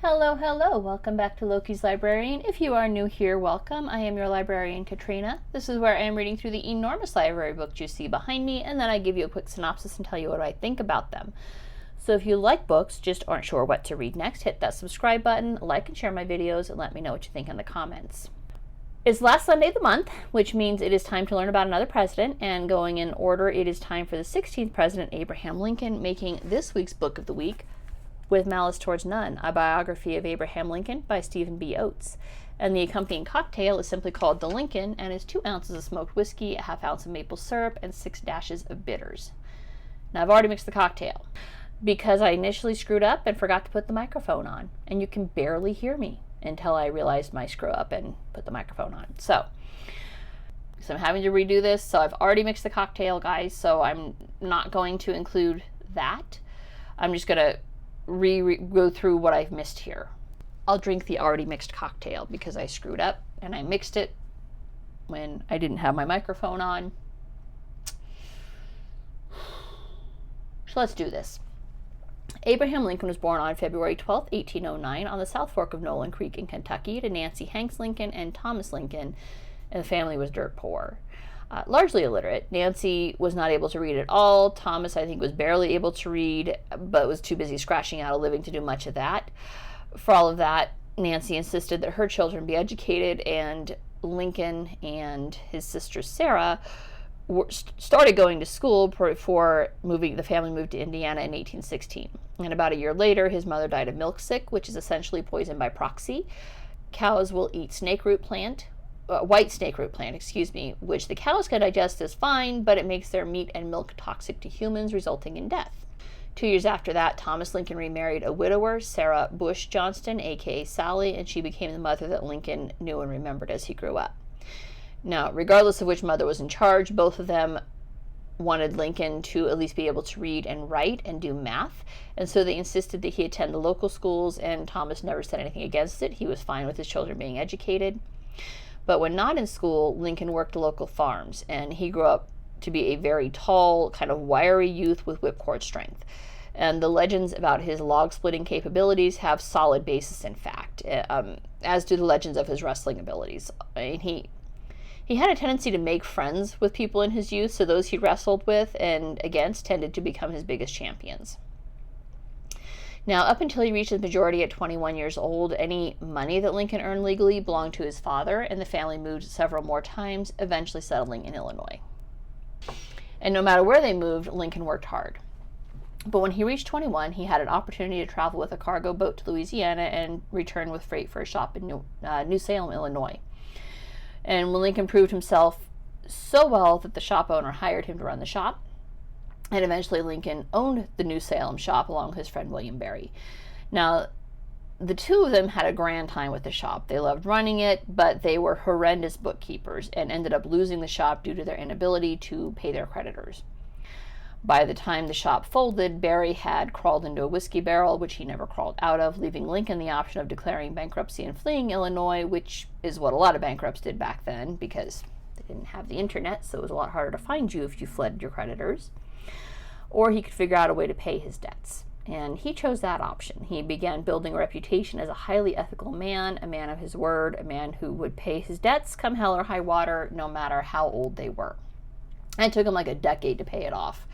Hello, hello. Welcome back to Loki's Librarian. If you are new here, welcome. I am your librarian, Katrina. This is where I am reading through the enormous library books you see behind me, and then I give you a quick synopsis and tell you what I think about them. So if you like books, just aren't sure what to read next, hit that subscribe button, like and share my videos, and let me know what you think in the comments. It's last Sunday of the month, which means it is time to learn about another president, and going in order, it is time for the 16th President, Abraham Lincoln, making this week's book of the week, With Malice Towards None, a biography of Abraham Lincoln by Stephen B. Oates. And the accompanying cocktail is simply called the Lincoln and is 2 ounces of smoked whiskey, a half ounce of maple syrup, and 6 dashes of bitters. Now I've already mixed the cocktail because I initially screwed up and forgot to put the microphone on, and you can barely hear me until I realized my screw up and put the microphone on. So I'm having to redo this, so I've already mixed the cocktail, guys, so I'm not going to include that. I'm just going to go through what I've missed here. I'll drink the already mixed cocktail because I screwed up and I mixed it when I didn't have my microphone on. So let's do this. Abraham Lincoln was born on February 12, 1809 on the South Fork of Nolan Creek in Kentucky to Nancy Hanks Lincoln and Thomas Lincoln, and the family was dirt poor. Largely illiterate. Nancy was not able to read at all. Thomas, I think, was barely able to read, but was too busy scratching out a living to do much of that. For all of that, Nancy insisted that her children be educated, and Lincoln and his sister Sarah started going to school before the family moved to Indiana in 1816. And about a year later, his mother died of milk sick, which is essentially poison by proxy. Cows will eat white snake root plant, which the cows can digest as fine, but it makes their meat and milk toxic to humans, resulting in death. 2 years after that, Thomas Lincoln remarried a widower, Sarah Bush Johnston, aka Sally, and she became the mother that Lincoln knew and remembered as he grew up. Now, regardless of which mother was in charge, both of them wanted Lincoln to at least be able to read and write and do math, and so they insisted that he attend the local schools, and Thomas never said anything against it. He was fine with his children being educated. But when not in school, Lincoln worked local farms, and he grew up to be a very tall, kind of wiry youth with whipcord strength. And the legends about his log-splitting capabilities have solid basis in fact, as do the legends of his wrestling abilities. I mean, he had a tendency to make friends with people in his youth, so those he wrestled with and against tended to become his biggest champions. Now, up until he reached his majority at 21 years old, any money that Lincoln earned legally belonged to his father, and the family moved several more times, eventually settling in Illinois. And no matter where they moved, Lincoln worked hard. But when he reached 21, he had an opportunity to travel with a cargo boat to Louisiana and return with freight for a shop in New Salem, Illinois. And when Lincoln proved himself so well that the shop owner hired him to run the shop, and eventually Lincoln owned the New Salem shop along with his friend William Berry. Now, the two of them had a grand time with the shop. They loved running it, but they were horrendous bookkeepers and ended up losing the shop due to their inability to pay their creditors. By the time the shop folded, Berry had crawled into a whiskey barrel, which he never crawled out of, leaving Lincoln the option of declaring bankruptcy and fleeing Illinois, which is what a lot of bankrupts did back then because they didn't have the internet, so it was a lot harder to find you if you fled your creditors. Or he could figure out a way to pay his debts. And he chose that option. He began building a reputation as a highly ethical man, a man of his word, a man who would pay his debts come hell or high water, no matter how old they were. And it took him like a decade to pay it off.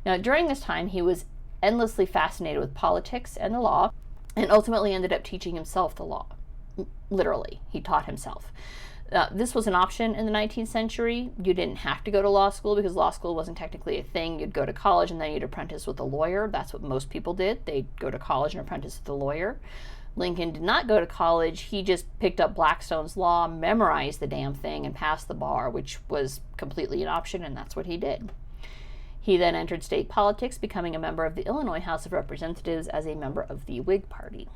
Now, during this time, he was endlessly fascinated with politics and the law, and ultimately ended up teaching himself the law. Literally, he taught himself. This was an option in the 19th century. You didn't have to go to law school because law school wasn't technically a thing. You'd go to college and then you'd apprentice with a lawyer. That's what most people did. They'd go to college and apprentice with a lawyer. Lincoln did not go to college. He just picked up Blackstone's law, memorized the damn thing, and passed the bar, which was completely an option, and that's what he did. He then entered state politics, becoming a member of the Illinois House of Representatives as a member of the Whig Party.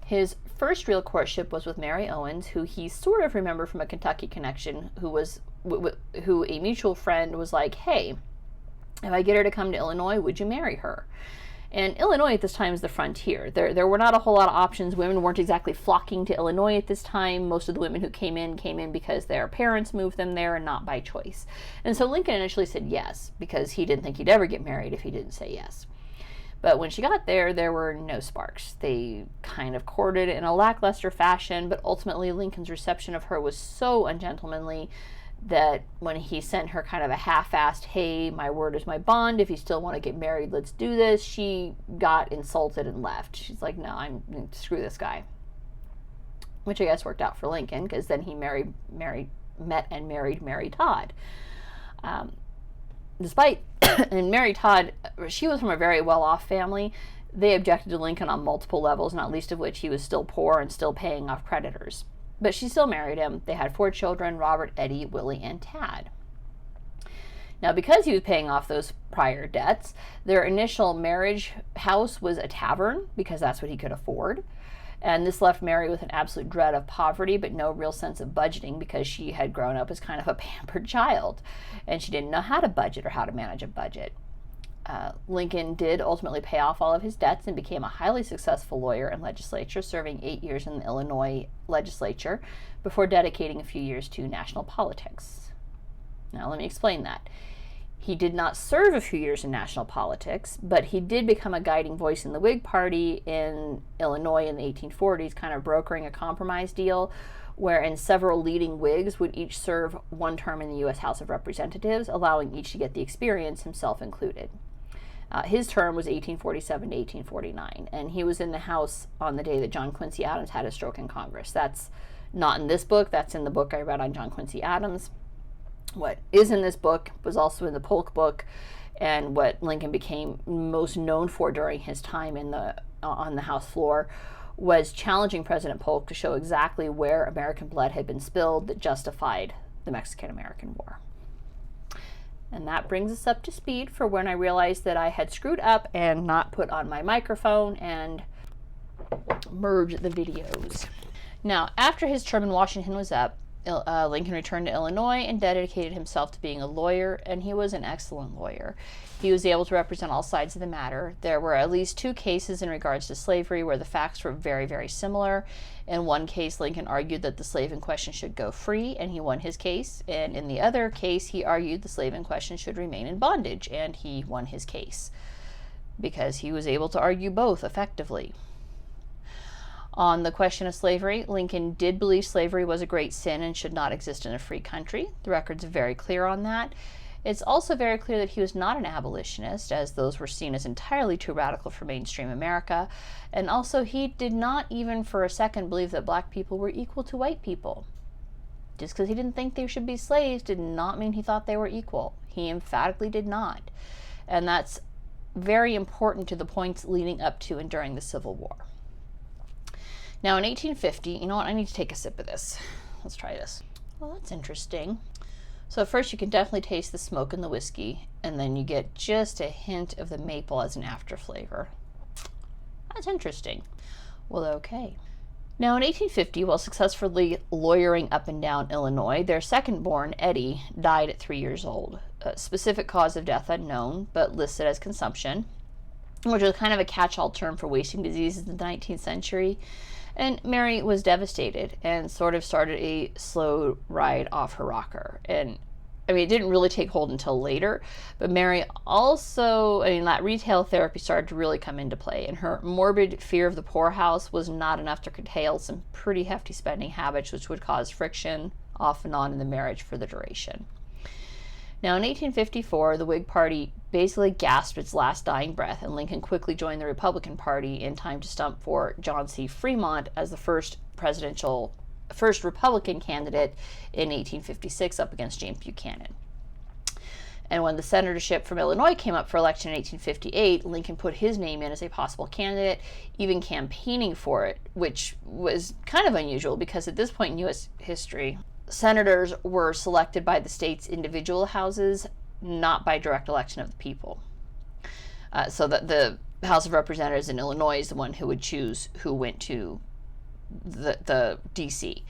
His first real courtship was with Mary Owens, who he sort of remembered from a Kentucky connection, who a mutual friend was like, hey, if I get her to come to Illinois, would you marry her? And Illinois at this time is the frontier. There were not a whole lot of options. Women weren't exactly flocking to Illinois at this time. Most of the women who came in because their parents moved them there and not by choice. And so Lincoln initially said yes, because he didn't think he'd ever get married if he didn't say yes. But when she got there, there were no sparks. They kind of courted in a lackluster fashion, but ultimately Lincoln's reception of her was so ungentlemanly that when he sent her kind of a half-assed, hey, my word is my bond, if you still want to get married, let's do this, she got insulted and left. She's like, no, screw this guy. Which I guess worked out for Lincoln, because then he met and married Mary Todd. And Mary Todd, she was from a very well-off family. They objected to Lincoln on multiple levels, not least of which he was still poor and still paying off creditors. But she still married him. They had 4 children, Robert, Eddie, Willie, and Tad. Now, because he was paying off those prior debts, their initial marriage house was a tavern, because that's what he could afford. And this left Mary with an absolute dread of poverty, but no real sense of budgeting, because she had grown up as kind of a pampered child, and she didn't know how to budget or how to manage a budget. Lincoln did ultimately pay off all of his debts and became a highly successful lawyer and legislator, serving 8 years in the Illinois legislature before dedicating a few years to national politics. Now, let me explain that. He did not serve a few years in national politics, but he did become a guiding voice in the Whig Party in Illinois in the 1840s, kind of brokering a compromise deal wherein several leading Whigs would each serve 1 term in the U.S. House of Representatives, allowing each to get the experience, himself included. His term was 1847 to 1849, and he was in the House on the day that John Quincy Adams had a stroke in Congress. That's not in this book. That's in the book I read on John Quincy Adams. What is in this book was also in the Polk book, and what Lincoln became most known for during his time on the House floor was challenging President Polk to show exactly where American blood had been spilled that justified the Mexican-American War. And that brings us up to speed for when I realized that I had screwed up and not put on my microphone and merged the videos. Now, after his term in Washington was up, Lincoln returned to Illinois and dedicated himself to being a lawyer, and he was an excellent lawyer. He was able to represent all sides of the matter. There were at least 2 cases in regards to slavery where the facts were very, very similar. In one case, Lincoln argued that the slave in question should go free, and he won his case. And in the other case, he argued the slave in question should remain in bondage, and he won his case, because he was able to argue both effectively. On the question of slavery, Lincoln did believe slavery was a great sin and should not exist in a free country. The record's very clear on that. It's also very clear that he was not an abolitionist, as those were seen as entirely too radical for mainstream America. And also, he did not even for a second believe that black people were equal to white people. Just because he didn't think they should be slaves did not mean he thought they were equal. He emphatically did not. And that's very important to the points leading up to and during the Civil War. Now, in 1850, you know what? I need to take a sip of this. Let's try this. Well, that's interesting. So first, you can definitely taste the smoke in the whiskey, and then you get just a hint of the maple as an after flavor. That's interesting. Well, okay. Now, in 1850, while successfully lawyering up and down Illinois, their second-born, Eddie, died at 3 years old. A specific cause of death unknown, but listed as consumption, which was kind of a catch-all term for wasting diseases in the 19th century. And Mary was devastated and sort of started a slow ride off her rocker. And I mean, it didn't really take hold until later, but Mary also, that retail therapy started to really come into play, and her morbid fear of the poorhouse was not enough to curtail some pretty hefty spending habits, which would cause friction off and on in the marriage for the duration. Now, in 1854, the Whig Party basically gasped its last dying breath, and Lincoln quickly joined the Republican Party in time to stump for John C. Fremont as the first Republican candidate in 1856 up against James Buchanan. And when the senatorship from Illinois came up for election in 1858, Lincoln put his name in as a possible candidate, even campaigning for it, which was kind of unusual because at this point in U.S. history, senators were selected by the state's individual houses, not by direct election of the people. So that the House of Representatives in Illinois is the one who would choose who went to the D.C.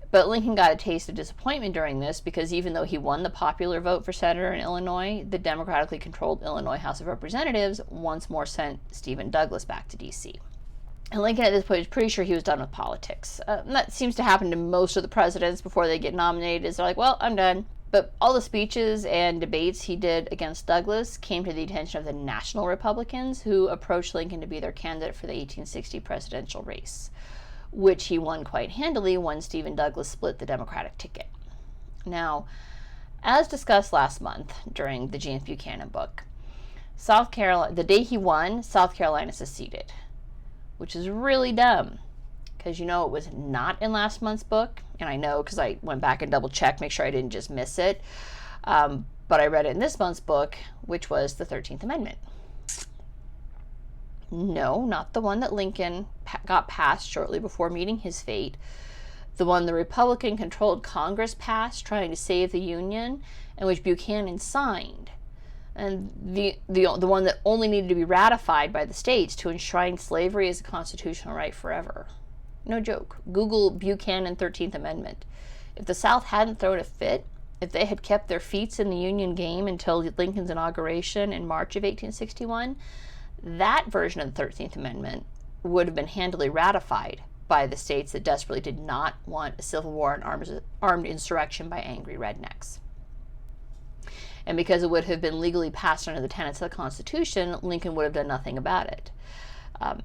But Lincoln got a taste of disappointment during this because even though he won the popular vote for senator in Illinois, the democratically controlled Illinois House of Representatives once more sent Stephen Douglas back to D.C. And Lincoln at this point was pretty sure he was done with politics. And that seems to happen to most of the presidents before they get nominated. Is they're like, well, I'm done. But all the speeches and debates he did against Douglas came to the attention of the National Republicans, who approached Lincoln to be their candidate for the 1860 presidential race, which he won quite handily when Stephen Douglas split the Democratic ticket. Now, as discussed last month during the James Buchanan book, South Carolina, the day he won, South Carolina seceded, which is really dumb, because it was not in last month's book, and I know because I went back and double checked, make sure I didn't just miss it, but I read it in this month's book, which was the 13th Amendment. No, not the one that Lincoln got passed shortly before meeting his fate. The one the Republican-controlled Congress passed trying to save the Union, and which Buchanan signed. And the one that only needed to be ratified by the states to enshrine slavery as a constitutional right forever. No joke. Google Buchanan 13th Amendment. If the South hadn't thrown a fit, if they had kept their feet in the Union game until Lincoln's inauguration in March of 1861, that version of the 13th Amendment would have been handily ratified by the states that desperately did not want a civil war and armed insurrection by angry rednecks. And because it would have been legally passed under the tenets of the Constitution, Lincoln would have done nothing about it.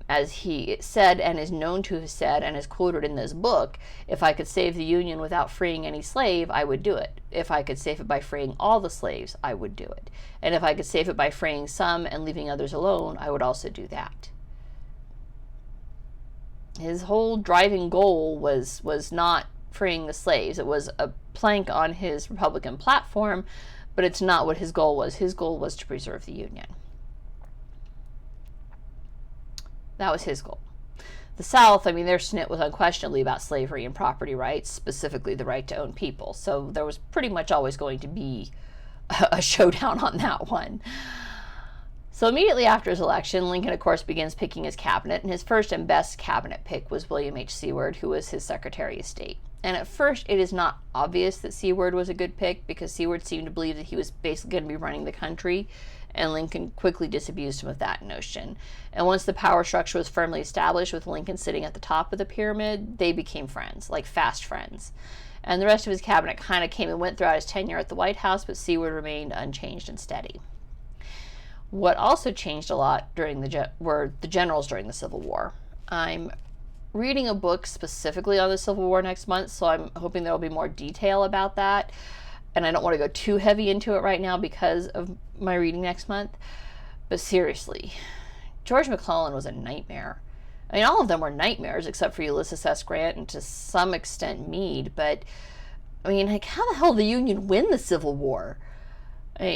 As he said, and is known to have said, and is quoted in this book, if I could save the Union without freeing any slave, I would do it. If I could save it by freeing all the slaves, I would do it. And if I could save it by freeing some and leaving others alone, I would also do that. His whole driving goal was not freeing the slaves. It was a plank on his Republican platform, but it's not what his goal was. His goal was to preserve the Union. That was his goal. The South, their snit was unquestionably about slavery and property rights, specifically the right to own people. So there was pretty much always going to be a showdown on that one. So immediately after his election, Lincoln, of course, begins picking his cabinet, and his first and best cabinet pick was William H. Seward, who was his Secretary of State. And at first, it is not obvious that Seward was a good pick, because Seward seemed to believe that he was basically going to be running the country, and Lincoln quickly disabused him of that notion. And once the power structure was firmly established, with Lincoln sitting at the top of the pyramid, they became friends, like fast friends. And the rest of his cabinet kind of came and went throughout his tenure at the White House, but Seward remained unchanged and steady. What also changed a lot were the generals during the Civil War. I'm reading a book specifically on the Civil War next month, so I'm hoping there will be more detail about that. And I don't want to go too heavy into it right now because of my reading next month. But seriously, George McClellan was a nightmare. All of them were nightmares except for Ulysses S. Grant and to some extent Meade. But, how the hell did the Union win the Civil War?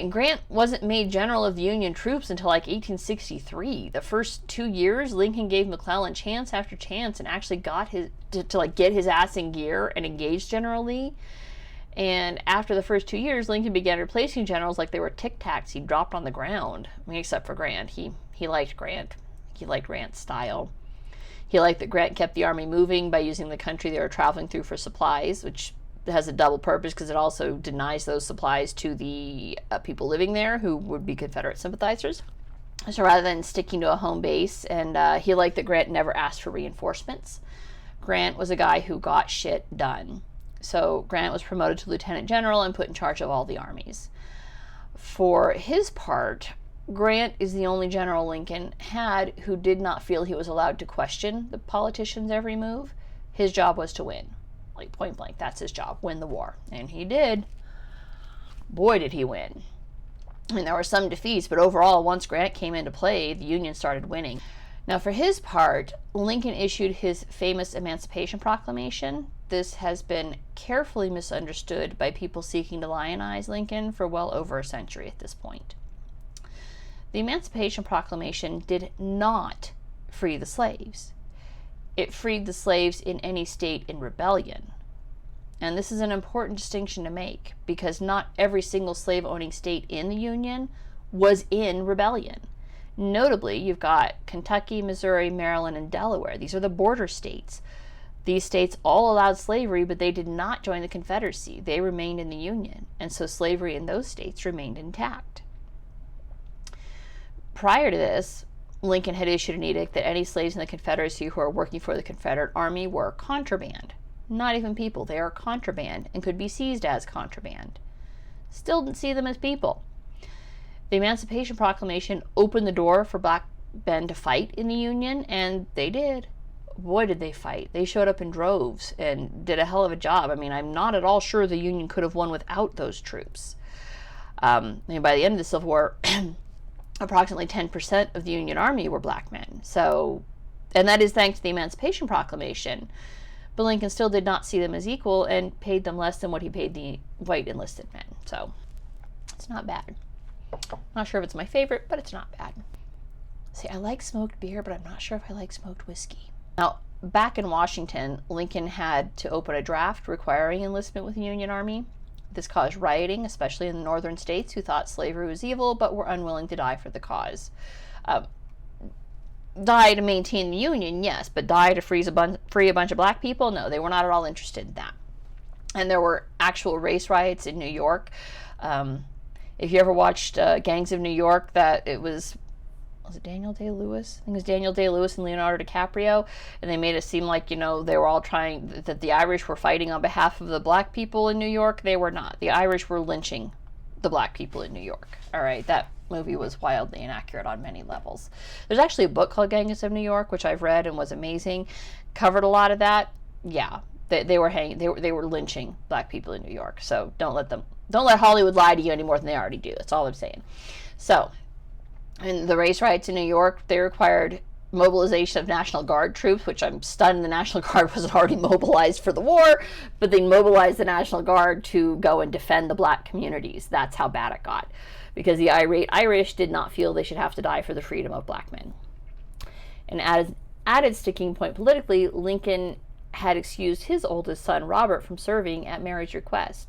Grant wasn't made general of the Union troops until 1863. The first 2 years, Lincoln gave McClellan chance after chance and actually got to get his ass in gear and engage General Lee. And after the first 2 years, Lincoln began replacing generals like they were Tic Tacs he dropped on the ground. Except for Grant. He liked Grant. He liked Grant's style. He liked that Grant kept the army moving by using the country they were traveling through for supplies, which has a double purpose because it also denies those supplies to the people living there who would be Confederate sympathizers. So rather than sticking to a home base, and he liked that Grant never asked for reinforcements. Grant was a guy who got shit done. So Grant was promoted to lieutenant general and put in charge of all the armies. For his part, Grant is the only general Lincoln had who did not feel he was allowed to question the politician's every move. His job was to win. Point blank, that's his job, win the war. And he did. Boy, did he win. There were some defeats, but overall, once Grant came into play, the Union started winning. Now, for his part, Lincoln issued his famous Emancipation Proclamation. This has been carefully misunderstood by people seeking to lionize Lincoln for well over a century at this point. The Emancipation Proclamation did not free the slaves. It freed the slaves in any state in rebellion. And this is an important distinction to make, because not every single slave-owning state in the Union was in rebellion. Notably, you've got Kentucky, Missouri, Maryland, and Delaware. These are the border states. These states all allowed slavery, but they did not join the Confederacy. They remained in the Union, and so slavery in those states remained intact. Prior to this, Lincoln had issued an edict that any slaves in the Confederacy who are working for the Confederate Army were contraband. Not even people, they are contraband and could be seized as contraband. still didn't see them as people. The Emancipation Proclamation opened the door for black men to fight in the Union, and they did. Boy, did they fight. They showed up in droves and did a hell of a job. I mean, I'm not at all sure the Union could have won without those troops. By the end of the Civil War, approximately 10% of the Union Army were black men. So, and that is thanks to the Emancipation Proclamation. But Lincoln still did not see them as equal and paid them less than what he paid the white enlisted men. So, it's not bad. Not sure if it's my favorite, but it's not bad. See, I like smoked beer, but I'm not sure if I like smoked whiskey. Now, back in Washington, Lincoln had to open a draft requiring enlistment with the Union Army. This caused rioting, especially in the northern states who thought slavery was evil but were unwilling to die for the cause. Die to maintain the Union, yes, but die to free a bunch of black people? No, they were not at all interested in that. And there were actual race riots in New York. If you ever watched Gangs of New York, that it was it Daniel Day-Lewis? I think it was Daniel Day-Lewis and Leonardo DiCaprio, and they made it seem like, they were all trying, that the Irish were fighting on behalf of the black people in New York. They were not. The Irish were lynching the black people in New York. All right, that movie was wildly inaccurate on many levels. There's actually a book called Genghis of New York, which I've read and was amazing. Covered a lot of that. Yeah, they were lynching black people in New York. So don't let Hollywood lie to you any more than they already do. That's all I'm saying. So, in the race riots in New York, they required mobilization of National Guard troops, which I'm stunned the National Guard wasn't already mobilized for the war, but they mobilized the National Guard to go and defend the black communities. That's how bad it got, because the irate Irish did not feel they should have to die for the freedom of black men. And added sticking point politically, Lincoln had excused his oldest son, Robert, from serving at Mary's request.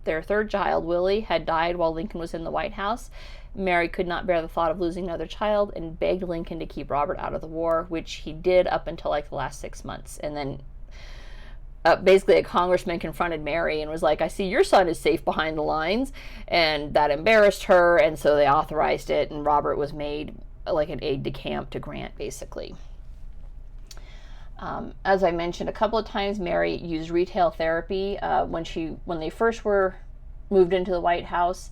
Their third child, Willie, had died while Lincoln was in the White House. Mary could not bear the thought of losing another child and begged Lincoln to keep Robert out of the war, which he did up until like the last 6 months. And then basically a congressman confronted Mary and was like, I see your son is safe behind the lines. And that embarrassed her, and so they authorized it, and Robert was made like an aide-de-camp to Grant, basically. As I mentioned a couple of times, Mary used retail therapy when they first were moved into the White House.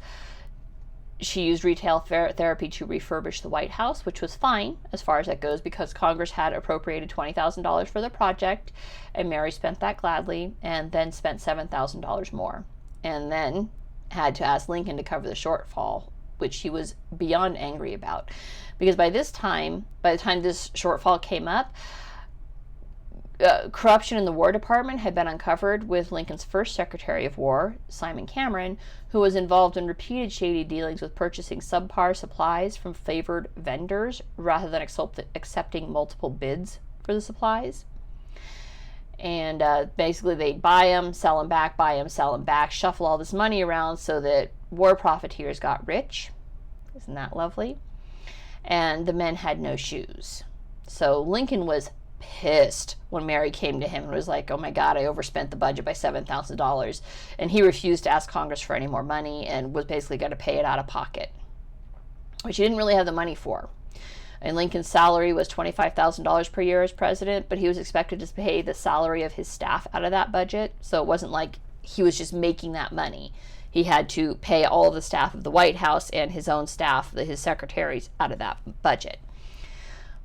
She used retail therapy to refurbish the White House, which was fine as far as that goes, because Congress had appropriated $20,000 for the project, and Mary spent that gladly, and then spent $7,000 more, and then had to ask Lincoln to cover the shortfall, which he was beyond angry about, because by the time this shortfall came up, corruption in the War Department had been uncovered with Lincoln's first Secretary of War, Simon Cameron, who was involved in repeated shady dealings with purchasing subpar supplies from favored vendors rather than accepting multiple bids for the supplies. And basically they'd buy them, sell them back, buy them, sell them back, shuffle all this money around so that war profiteers got rich. Isn't that lovely? And the men had no shoes. So Lincoln was pissed when Mary came to him and was like, oh my God, I overspent the budget by $7,000. And he refused to ask Congress for any more money and was basically going to pay it out of pocket, which he didn't really have the money for. And Lincoln's salary was $25,000 per year as president, but he was expected to pay the salary of his staff out of that budget. So it wasn't like he was just making that money. He had to pay all of the staff of the White House and his own staff, his secretaries, out of that budget.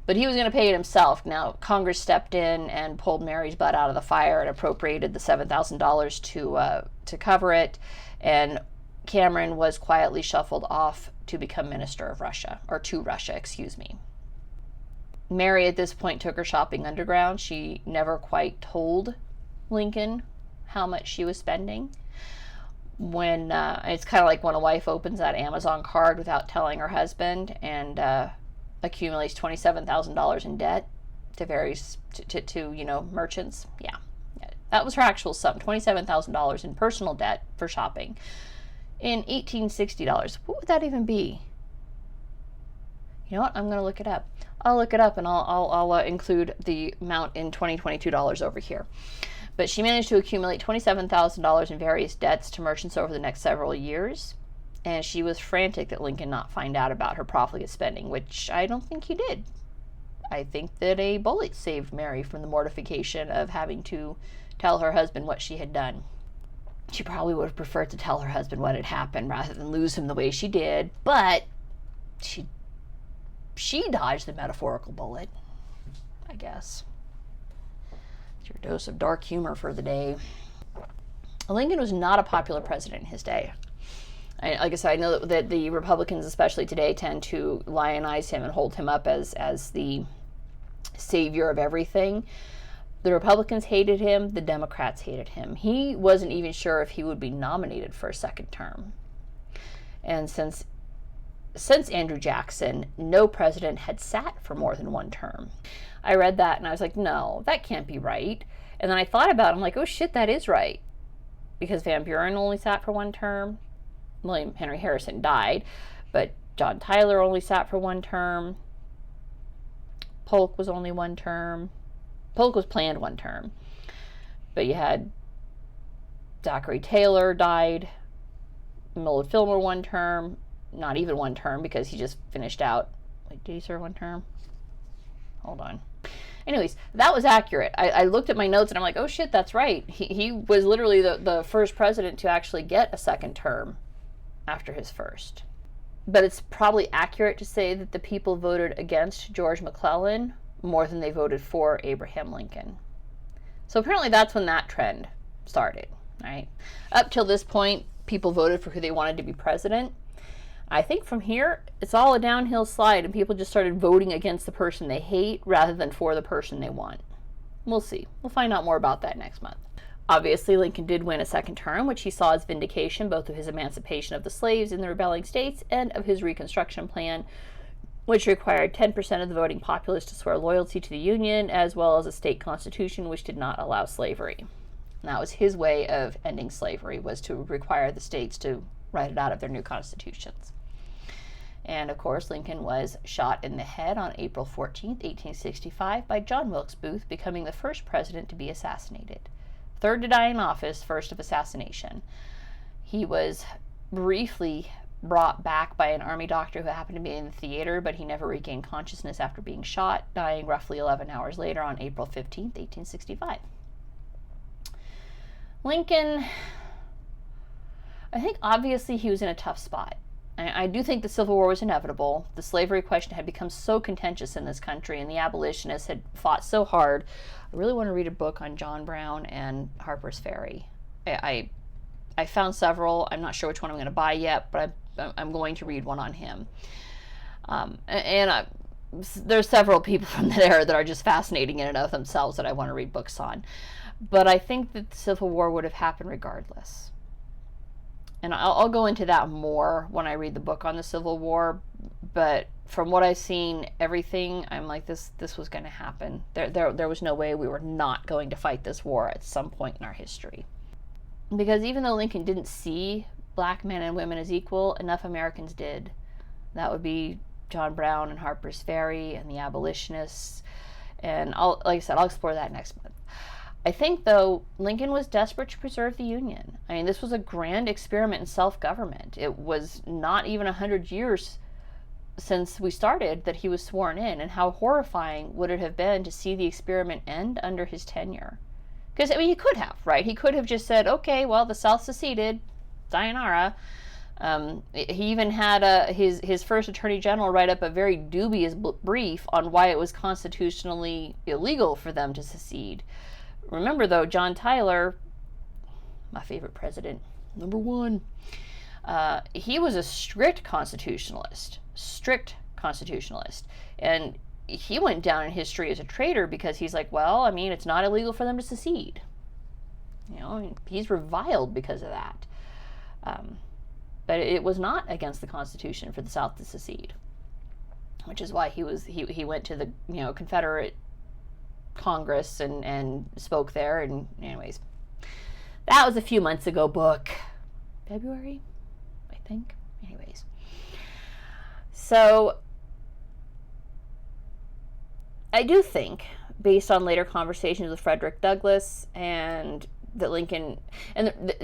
But he was going to pay it himself. Now, Congress stepped in and pulled Mary's butt out of the fire and appropriated the $7,000 to cover it. And Cameron was quietly shuffled off to become Minister of Russia, or to Russia, excuse me. Mary at this point took her shopping underground. She never quite told Lincoln how much she was spending. When it's kind of like when a wife opens that Amazon card without telling her husband and accumulates $27,000 in debt to various merchants. Yeah, that was her actual sum, $27,000 in personal debt for shopping. In $1860, what would that even be? You know what? I'm going to look it up. I'll look it up and I'll include the amount in 2022 dollars over here. But she managed to accumulate $27,000 in various debts to merchants over the next several years. And she was frantic that Lincoln not find out about her profligate spending, which I don't think he did. I think that a bullet saved Mary from the mortification of having to tell her husband what she had done. She probably would have preferred to tell her husband what had happened rather than lose him the way she did, but she dodged the metaphorical bullet, I guess. It's your dose of dark humor for the day. Lincoln was not a popular president in his day. Like I said, I know that the Republicans, especially today, tend to lionize him and hold him up as the savior of everything. The Republicans hated him. The Democrats hated him. He wasn't even sure if he would be nominated for a second term. And since Andrew Jackson, no president had sat for more than one term. I read that and I was like, no, that can't be right. And then I thought about it. I'm like, oh shit, that is right. Because Van Buren only sat for one term. William Henry Harrison died, but John Tyler only sat for one term. Polk was only one term. Polk was planned one term. But you had Zachary Taylor died. Millard Fillmore one term. Not even one term because he just finished out. Wait, did he serve one term? Hold on. Anyways, that was accurate. I looked at my notes and I'm like, oh shit, that's right. He was literally the first president to actually get a second term after his first. But it's probably accurate to say that the people voted against George McClellan more than they voted for Abraham Lincoln. So apparently that's when that trend started, right? Up till this point, people voted for who they wanted to be president. I think from here, it's all a downhill slide, and people just started voting against the person they hate rather than for the person they want. We'll see. We'll find out more about that next month. Obviously, Lincoln did win a second term, which he saw as vindication both of his emancipation of the slaves in the rebelling states and of his Reconstruction Plan, which required 10% of the voting populace to swear loyalty to the Union, as well as a state constitution which did not allow slavery. And that was his way of ending slavery, was to require the states to write it out of their new constitutions. And of course, Lincoln was shot in the head on April 14th, 1865 by John Wilkes Booth, becoming the first president to be assassinated. Third to die in office, first of assassination. He was briefly brought back by an army doctor who happened to be in the theater, but he never regained consciousness after being shot, dying roughly 11 hours later on April 15th, 1865. Lincoln, I think obviously he was in a tough spot. I do think the Civil War was inevitable. The slavery question had become so contentious in this country, and the abolitionists had fought so hard. I really want to read a book on John Brown and Harper's Ferry. I found several. I'm not sure which one I'm going to buy yet, but I'm going to read one on him. There's several people from that era that are just fascinating in and of themselves that I want to read books on. But I think that the Civil War would have happened regardless. And I'll go into that more when I read the book on the Civil War. But from what I've seen, everything, I'm like, this was going to happen. There was no way we were not going to fight this war at some point in our history. Because even though Lincoln didn't see black men and women as equal, enough Americans did. That would be John Brown and Harper's Ferry and the abolitionists. And like I said, I'll explore that next month. I think, though, Lincoln was desperate to preserve the Union. I mean, this was a grand experiment in self-government. It was not even 100 years since we started that he was sworn in, and how horrifying would it have been to see the experiment end under his tenure? Because, I mean, he could have, right? He could have just said, okay, well, the South seceded, sayonara. He even had his first attorney general write up a very dubious brief on why it was constitutionally illegal for them to secede. Remember, though, John Tyler, my favorite president, number one, he was a strict constitutionalist. And he went down in history as a traitor because he's like, well, I mean, it's not illegal for them to secede. You know, he's reviled because of that. But it was not against the Constitution for the South to secede, which is why he went to the Confederate Congress and spoke there. And anyways, that was a few months ago book. February, I think. Anyways. So I do think, based on later conversations with Frederick Douglass, and that Lincoln, and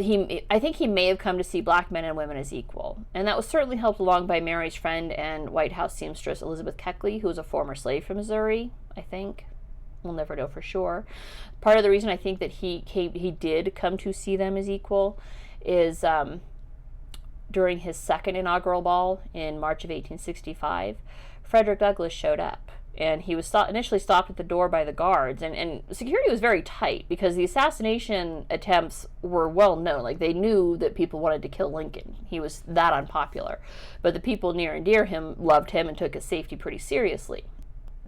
I think he may have come to see black men and women as equal. And that was certainly helped along by Mary's friend and White House seamstress Elizabeth Keckley, who was a former slave from Missouri, I think. We'll never know for sure. Part of the reason I think that he did come to see them as equal is during his second inaugural ball in March of 1865, Frederick Douglass showed up. And he was initially stopped at the door by the guards, and security was very tight because the assassination attempts were well known. Like, they knew that people wanted to kill Lincoln. He was that unpopular. But the people near and dear him loved him and took his safety pretty seriously.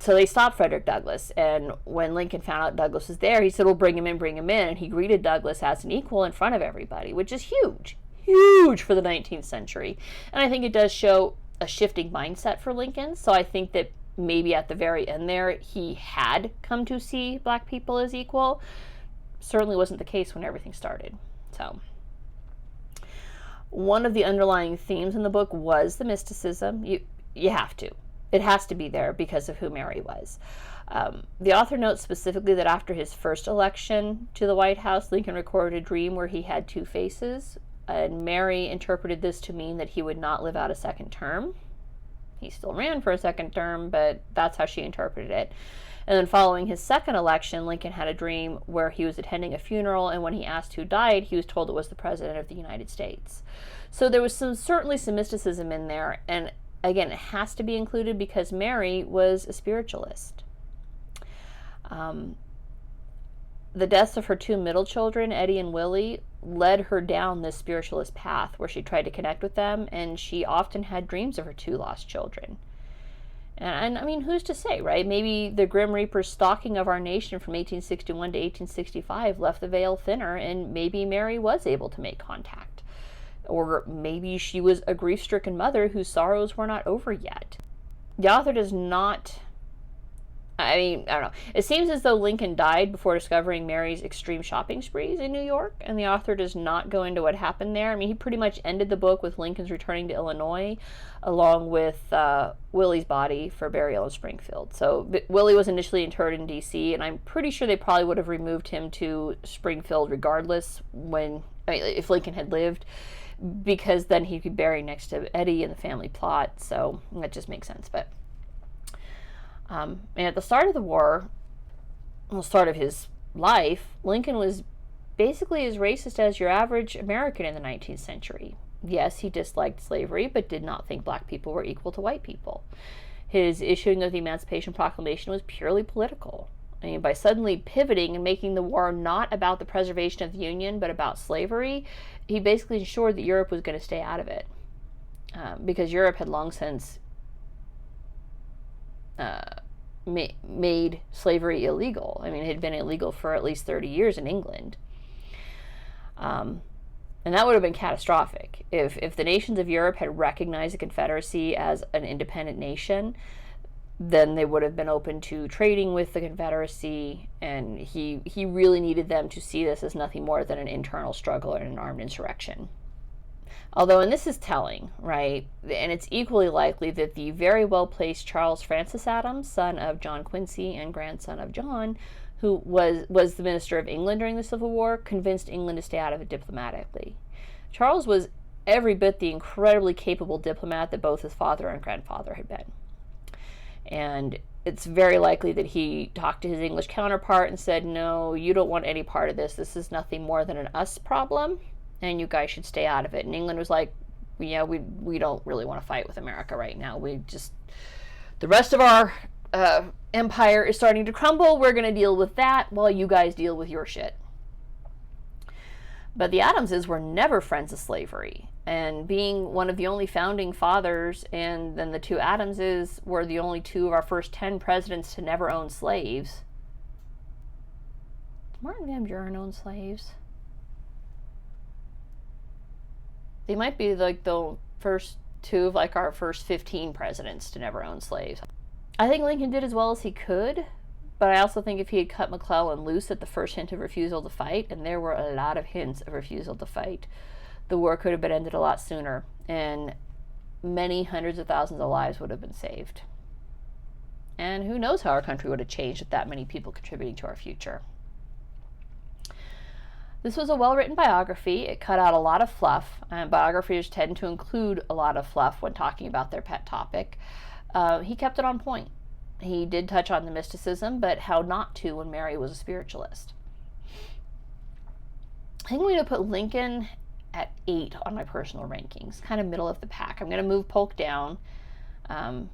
So they stopped Frederick Douglass, and when Lincoln found out Douglass was there, he said, well, bring him in, and he greeted Douglass as an equal in front of everybody, which is huge for the 19th century. And I think it does show a shifting mindset for Lincoln. So I think that maybe at the very end there, he had come to see black people as equal. Certainly wasn't the case when everything started. So one of the underlying themes in the book was the mysticism. You have to. It has to be there because of who Mary was. The author notes specifically that after his first election to the White House, Lincoln recorded a dream where he had two faces, and Mary interpreted this to mean that he would not live out a second term. He still ran for a second term, but that's how she interpreted it. And then following his second election, Lincoln had a dream where he was attending a funeral, and when he asked who died, he was told it was the President of the United States. So there was certainly some mysticism in there, and again, it has to be included because Mary was a spiritualist. The deaths of her two middle children, Eddie and Willie, led her down this spiritualist path where she tried to connect with them, and she often had dreams of her two lost children. And I mean, who's to say, right? Maybe the Grim Reaper's stalking of our nation from 1861 to 1865 left the veil thinner, and maybe Mary was able to make contact. Or maybe she was a grief-stricken mother whose sorrows were not over yet. The author does not... I don't know. It seems as though Lincoln died before discovering Mary's extreme shopping sprees in New York, and the author does not go into what happened there. I mean, he pretty much ended the book with Lincoln's returning to Illinois, along with Willie's body for burial in Springfield. So Willie was initially interred in D.C., and I'm pretty sure they probably would have removed him to Springfield regardless if Lincoln had lived, because then he'd be buried next to Eddie in the family plot, so that just makes sense. But and at the start of the war, the start of his life, Lincoln was basically as racist as your average American in the 19th century. Yes, he disliked slavery, but did not think black people were equal to white people. His issuing of the Emancipation Proclamation was purely political. I mean, by suddenly pivoting and making the war not about the preservation of the Union, but about slavery, he basically ensured that Europe was going to stay out of it. Because Europe had long since made slavery illegal. I mean, it had been illegal for at least 30 years in England. And that would have been catastrophic. If the nations of Europe had recognized the Confederacy as an independent nation, then they would have been open to trading with the Confederacy, and he really needed them to see this as nothing more than an internal struggle and an armed insurrection. Although, and this is telling, right, and it's equally likely that the very well-placed Charles Francis Adams, son of John Quincy and grandson of John, who was the Minister of England during the Civil War, convinced England to stay out of it diplomatically. Charles was every bit the incredibly capable diplomat that both his father and grandfather had been. And it's very likely that he talked to his English counterpart and said, no, you don't want any part of this. This is nothing more than an us problem, and you guys should stay out of it. And England was like, yeah, we don't really want to fight with America right now. The rest of our empire is starting to crumble. We're going to deal with that while you guys deal with your shit. But the Adamses were never friends of slavery. And being one of the only founding fathers, and then the two Adamses were the only two of our first 10 presidents to never own slaves. Did Martin Van Buren own slaves? They might be like the first two of like our first 15 presidents to never own slaves. I think Lincoln did as well as he could, but I also think if he had cut McClellan loose at the first hint of refusal to fight, and there were a lot of hints of refusal to fight, the war could have been ended a lot sooner, and many hundreds of thousands of lives would have been saved. And who knows how our country would have changed with that many people contributing to our future. This was a well-written biography. It cut out a lot of fluff, and biographers tend to include a lot of fluff when talking about their pet topic. He kept it on point. He did touch on the mysticism, but how not to when Mary was a spiritualist. I think I'm going to put Lincoln at 8 on my personal rankings, kind of middle of the pack. I'm going to move Polk down. I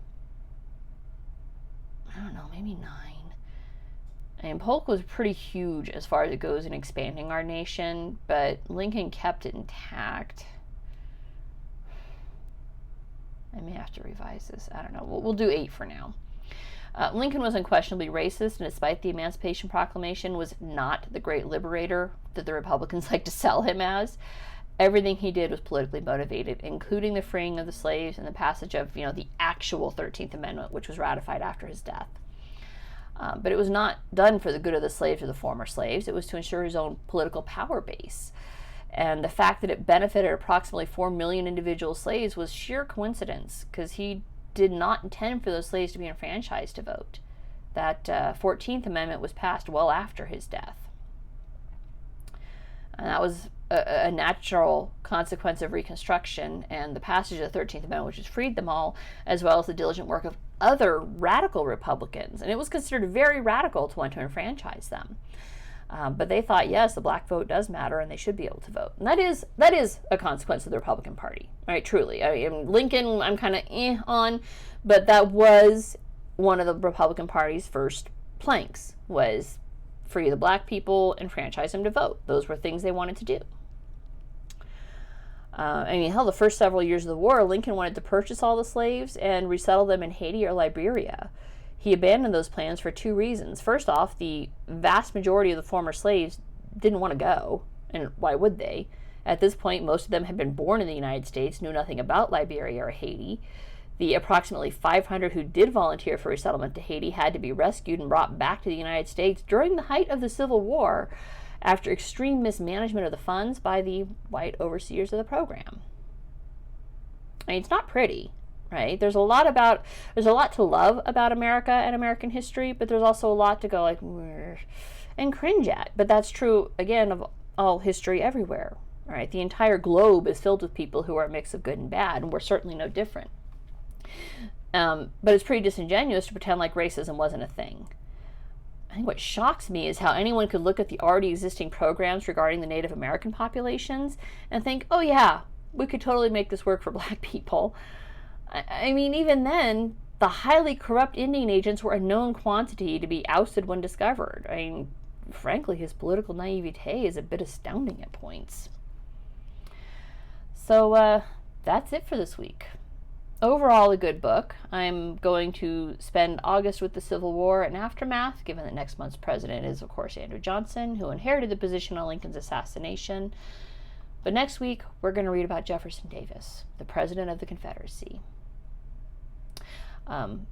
don't know, maybe 9. And Polk was pretty huge as far as it goes in expanding our nation, but Lincoln kept it intact. I may have to revise this. I don't know. We'll do 8 for now. Lincoln was unquestionably racist, and despite the Emancipation Proclamation, was not the great liberator that the Republicans like to sell him as. Everything he did was politically motivated, including the freeing of the slaves and the passage of, the actual 13th Amendment, which was ratified after his death. But it was not done for the good of the slaves or the former slaves. It was to ensure his own political power base. And the fact that it benefited approximately 4 million individual slaves was sheer coincidence, because he did not intend for those slaves to be enfranchised to vote. That 14th Amendment was passed well after his death. And that was a natural consequence of Reconstruction and the passage of the 13th Amendment, which has freed them all, as well as the diligent work of other radical Republicans. And it was considered very radical to want to enfranchise them. But they thought, yes, the black vote does matter and they should be able to vote. And that is a consequence of the Republican Party, right? Truly. I mean, Lincoln, I'm kind of on, but that was one of the Republican Party's first planks, was free the black people and franchise them to vote. Those were things they wanted to do. Hell, the first several years of the war, Lincoln wanted to purchase all the slaves and resettle them in Haiti or Liberia. He abandoned those plans for 2 reasons. First off, the vast majority of the former slaves didn't want to go, and why would they? At this point, most of them had been born in the United States, knew nothing about Liberia or Haiti. The approximately 500 who did volunteer for resettlement to Haiti had to be rescued and brought back to the United States during the height of the Civil War, after extreme mismanagement of the funds by the white overseers of the program. I mean, it's not pretty, right? There's a lot to love about America and American history, but there's also a lot to go like, and cringe at. But that's true, again, of all history everywhere, right? The entire globe is filled with people who are a mix of good and bad, and we're certainly no different. But it's pretty disingenuous to pretend like racism wasn't a thing. I think what shocks me is how anyone could look at the already existing programs regarding the Native American populations and think, oh yeah, we could totally make this work for black people. I mean, even then, the highly corrupt Indian agents were a known quantity to be ousted when discovered. I mean, frankly, his political naivete is a bit astounding at points. So that's it for this week. Overall, a good book. I'm going to spend August with the Civil War and aftermath, given that next month's president is, of course, Andrew Johnson, who inherited the position on Lincoln's assassination. But next week, we're going to read about Jefferson Davis, the president of the Confederacy.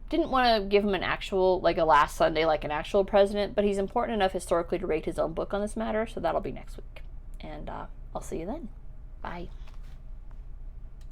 Didn't want to give him an actual, like a last Sunday, like an actual president, but he's important enough historically to rate his own book on this matter, so that'll be next week. And I'll see you then. Bye.